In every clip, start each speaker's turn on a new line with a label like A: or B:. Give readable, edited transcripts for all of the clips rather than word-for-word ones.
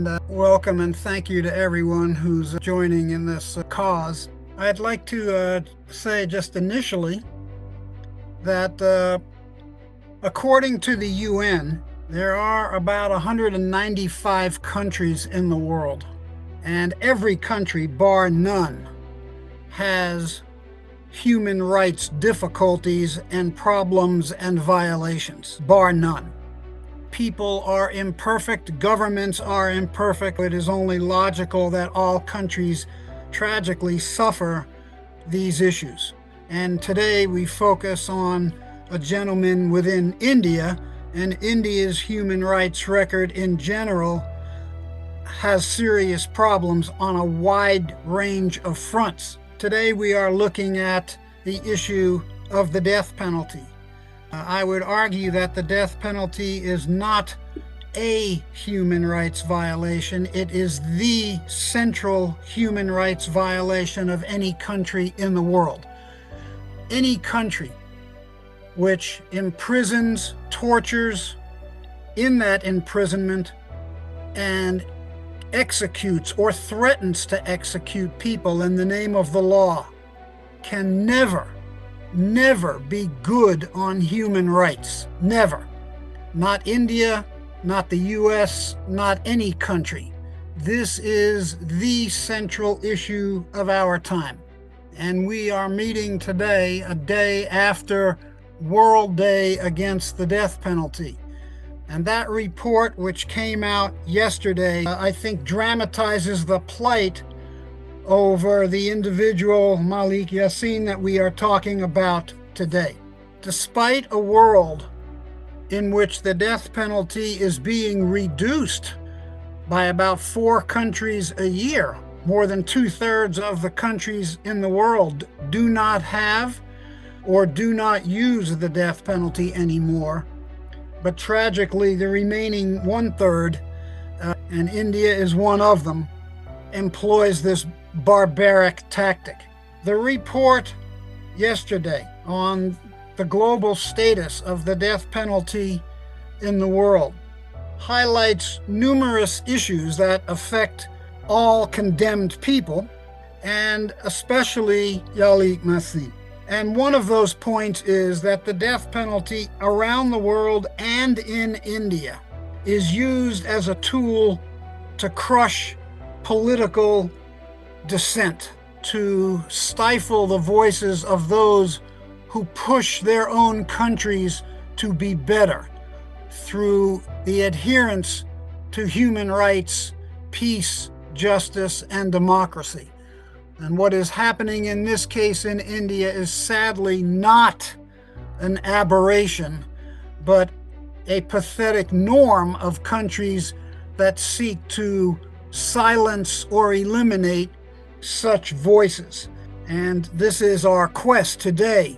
A: and welcome and thank you to everyone who's joining in this cause. I'd like to say just initially that according to the UN, there are about 195 countries in the world, and every country, bar none, has human rights difficulties and problems and violations, bar none. People are imperfect, governments are imperfect. It is only logical that all countries tragically suffer these issues. And today we focus on a gentleman within India, and India's human rights record in general has serious problems on a wide range of fronts. Today we are looking at the issue of the death penalty. I would argue that the death penalty is not a human rights violation. It is the central human rights violation of any country in the world. Any country which imprisons, tortures in that imprisonment, and executes or threatens to execute people in the name of the law can never be good on human rights. Never. Not India, not the US, not any country. This is the central issue of our time. And we are meeting today, a day after World Day Against the Death Penalty. And that report, which came out yesterday, I think dramatizes the plight over the individual Malik Yasin that we are talking about today. Despite a world in which the death penalty is being reduced by about 4 countries a year, more than 2/3 of the countries in the world do not have or do not use the death penalty anymore. But tragically, the remaining 1/3, and India is one of them, employs this barbaric tactic. The report yesterday on the global status of the death penalty in the world highlights numerous issues that affect all condemned people, and especially Malik Yasin. And one of those points is that the death penalty around the world and in India is used as a tool to crush political dissent, to stifle the voices of those who push their own countries to be better through the adherence to human rights, peace, justice, and democracy. And what is happening in this case in India is sadly not an aberration, but a pathetic norm of countries that seek to silence or eliminate such voices. And this is our quest today,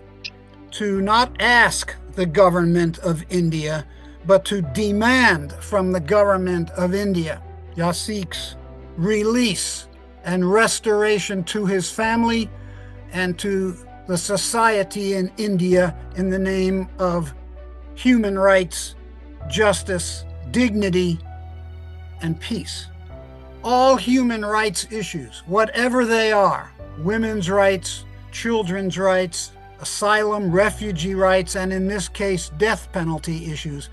A: to not ask the government of India, but to demand from the government of India Yasin's release and restoration to his family and to the society in India in the name of human rights, justice, dignity, and peace. All human rights issues, whatever they are, women's rights, children's rights, asylum, refugee rights, and in this case, death penalty issues,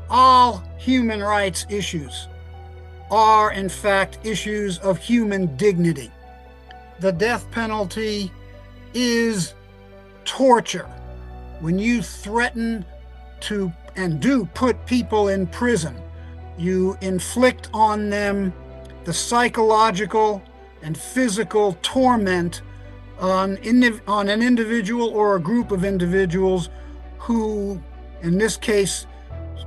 A: all human rights issues are in fact issues of human dignity. The death penalty is torture. When you threaten to and do put people in prison, you inflict on them the psychological and physical torment on an individual or a group of individuals who, in this case,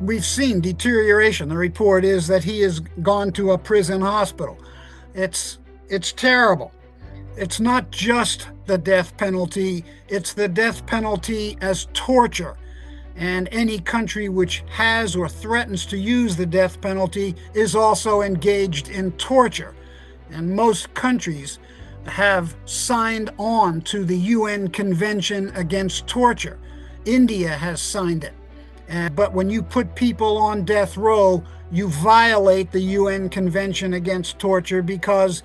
A: we've seen deterioration. The report is that he has gone to a prison hospital. It's terrible. It's not just the death penalty, it's the death penalty as torture. And any country which has or threatens to use the death penalty is also engaged in torture. And most countries have signed on to the UN Convention Against Torture. India has signed it. But when you put people on death row, you violate the UN Convention Against Torture, because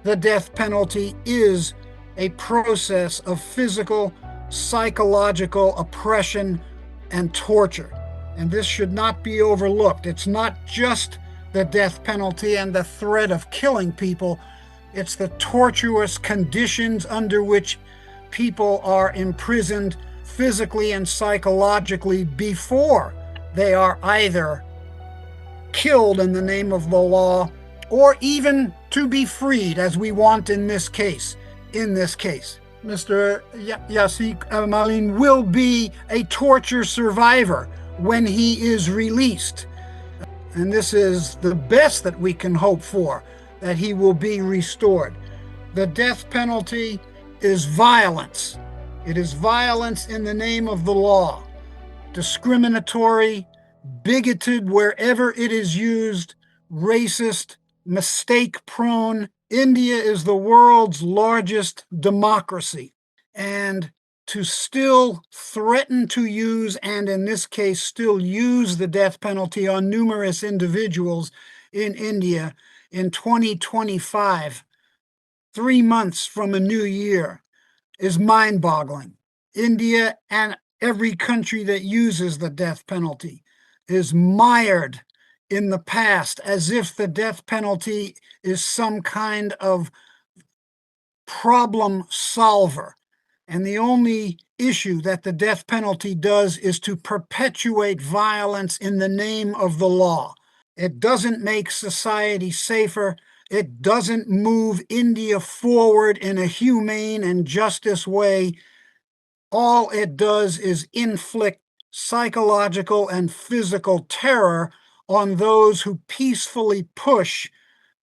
A: the death penalty is a process of physical, psychological oppression and torture. And this should not be overlooked. It's not just the death penalty and the threat of killing people. It's the tortuous conditions under which people are imprisoned physically and psychologically before they are either killed in the name of the law or even to be freed, as we want in this case. Mr. Yasin Malik will be a torture survivor when he is released. And this is the best that we can hope for, that he will be restored. The death penalty is violence. It is violence in the name of the law. Discriminatory, bigoted wherever it is used, racist, mistake-prone. India is the world's largest democracy, and to still threaten to use, and in this case still use, the death penalty on numerous individuals in India in 2025, 3 months from a new year, is mind-boggling. India and every country that uses the death penalty is mired in the past, as if the death penalty is some kind of problem solver. And the only issue that the death penalty does is to perpetuate violence in the name of the law. It doesn't make society safer. It doesn't move India forward in a humane and justice way. All it does is inflict psychological and physical terror on those who peacefully push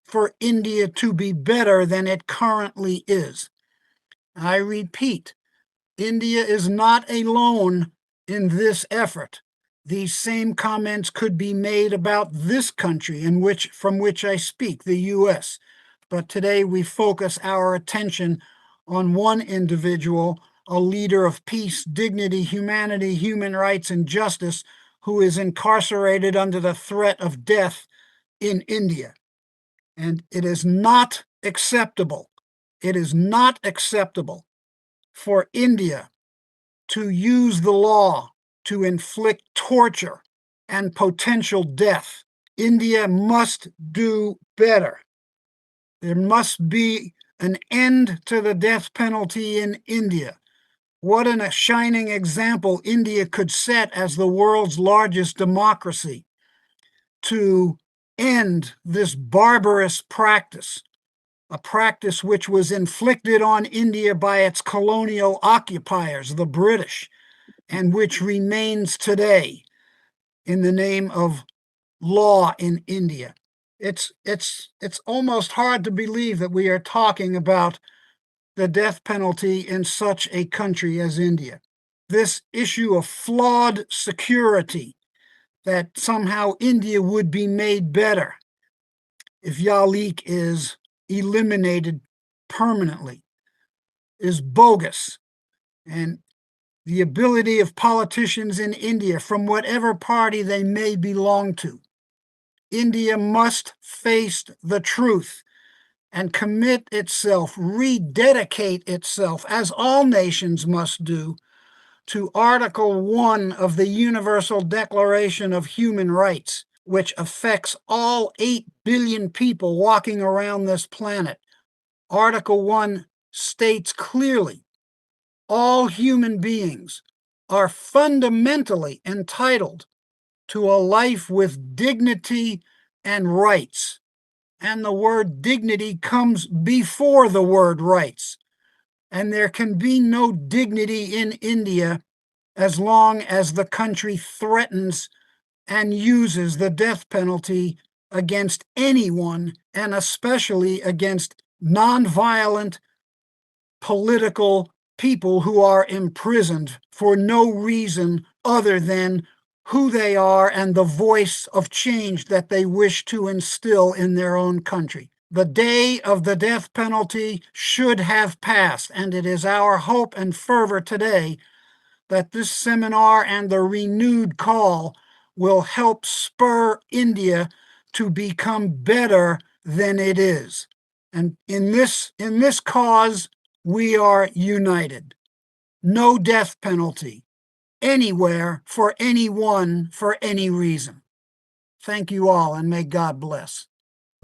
A: for India to be better than it currently is. I repeat, India is not alone in this effort. These same comments could be made about this country from which I speak, the U.S. But today we focus our attention on one individual, a leader of peace, dignity, humanity, human rights, and justice, who is incarcerated under the threat of death in India. And it is not acceptable. It is not acceptable for India to use the law to inflict torture and potential death. India must do better. There must be an end to the death penalty in India. What a shining example India could set as the world's largest democracy to end this barbarous practice, a practice which was inflicted on India by its colonial occupiers, the British, and which remains today in the name of law in India. It's almost hard to believe that we are talking about the death penalty in such a country as India. This issue of flawed security, that somehow India would be made better if Malik is eliminated permanently, is bogus. And the ability of politicians in India, from whatever party they may belong to, India must face the truth and commit itself, rededicate itself, as all nations must do, to Article 1 of the Universal Declaration of Human Rights, which affects all 8 billion people walking around this planet. Article 1 states clearly, all human beings are fundamentally entitled to a life with dignity and rights. And the word dignity comes before the word rights. And there can be no dignity in India as long as the country threatens and uses the death penalty against anyone, and especially against nonviolent political people who are imprisoned for no reason other than who they are and the voice of change that they wish to instill in their own country. The day of the death penalty should have passed, and it is our hope and fervor today that this seminar and the renewed call will help spur India to become better than it is. And in this cause, we are united. No death penalty anywhere for anyone for any reason. Thank you all, and may God bless.